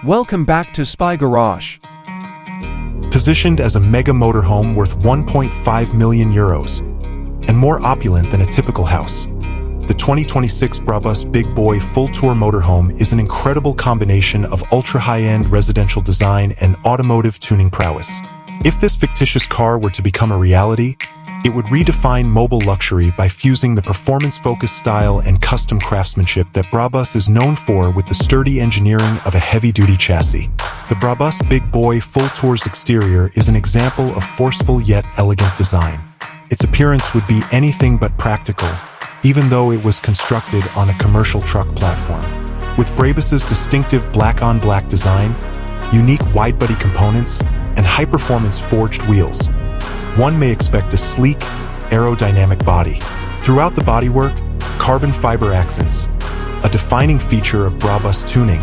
Welcome back to Spy Garage. Positioned as a mega motorhome worth 1.5 million euros and more opulent than a typical house, the 2026 Brabus Big Boy full-tour motorhome is an incredible combination of ultra-high-end residential design and automotive tuning prowess. If this fictitious car were to become a reality, it would redefine mobile luxury by fusing the performance-focused style and custom craftsmanship that Brabus is known for with the sturdy engineering of a heavy-duty chassis. The Brabus Big Boy Full Tour's exterior is an example of forceful yet elegant design. Its appearance would be anything but practical, even though it was constructed on a commercial truck platform. With Brabus's distinctive black-on-black design, unique wide-body components, and high-performance forged wheels, one may expect a sleek, aerodynamic body. Throughout the bodywork, carbon fiber accents, a defining feature of Brabus tuning,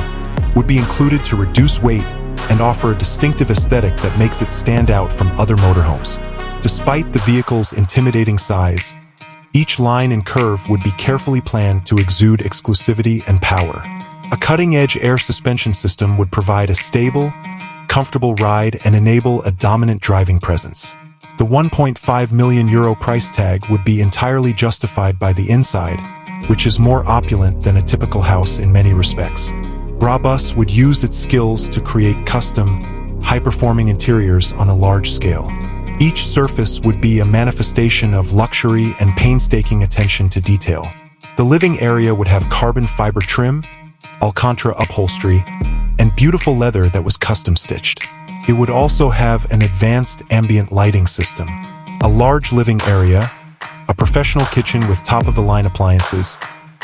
would be included to reduce weight and offer a distinctive aesthetic that makes it stand out from other motorhomes. Despite the vehicle's intimidating size, each line and curve would be carefully planned to exude exclusivity and power. A cutting-edge air suspension system would provide a stable, comfortable ride and enable a dominant driving presence. The 1.5 million euro price tag would be entirely justified by the inside, which is more opulent than a typical house in many respects. Brabus would use its skills to create custom, high-performing interiors on a large scale. Each surface would be a manifestation of luxury and painstaking attention to detail. The living area would have carbon fiber trim, Alcantara upholstery, and beautiful leather that was custom-stitched. It would also have an advanced ambient lighting system, a large living area, a professional kitchen with top-of-the-line appliances,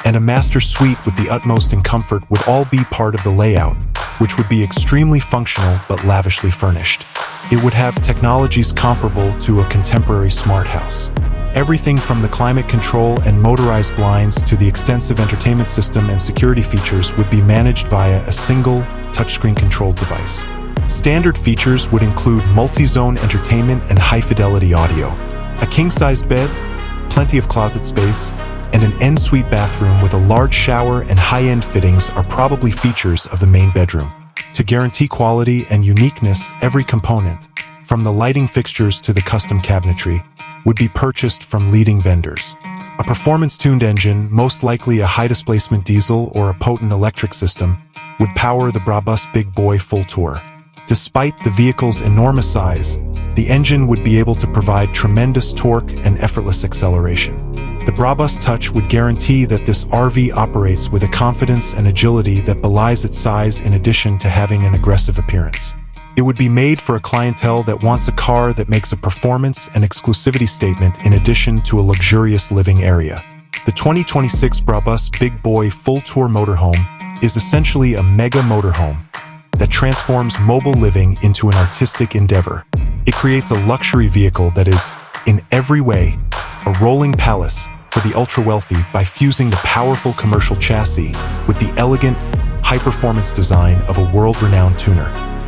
and a master suite with the utmost in comfort would all be part of the layout, which would be extremely functional but lavishly furnished. It would have technologies comparable to a contemporary smart house. Everything from the climate control and motorized blinds to the extensive entertainment system and security features would be managed via a single, touchscreen controlled device. Standard features would include multi-zone entertainment and high-fidelity audio. A king-sized bed, plenty of closet space, and an en-suite bathroom with a large shower and high-end fittings are probably features of the main bedroom. To guarantee quality and uniqueness, every component, from the lighting fixtures to the custom cabinetry, would be purchased from leading vendors. A performance-tuned engine, most likely a high-displacement diesel or a potent electric system, would power the Brabus Big Boy Full Tour. Despite the vehicle's enormous size, the engine would be able to provide tremendous torque and effortless acceleration. The Brabus Touch would guarantee that this RV operates with a confidence and agility that belies its size in addition to having an aggressive appearance. It would be made for a clientele that wants a car that makes a performance and exclusivity statement in addition to a luxurious living area. The 2026 Brabus Big Boy Full Tour motorhome is essentially a mega motorhome that transforms mobile living into an artistic endeavor. It creates a luxury vehicle that is, in every way, a rolling palace for the ultra-wealthy by fusing the powerful commercial chassis with the elegant, high-performance design of a world-renowned tuner.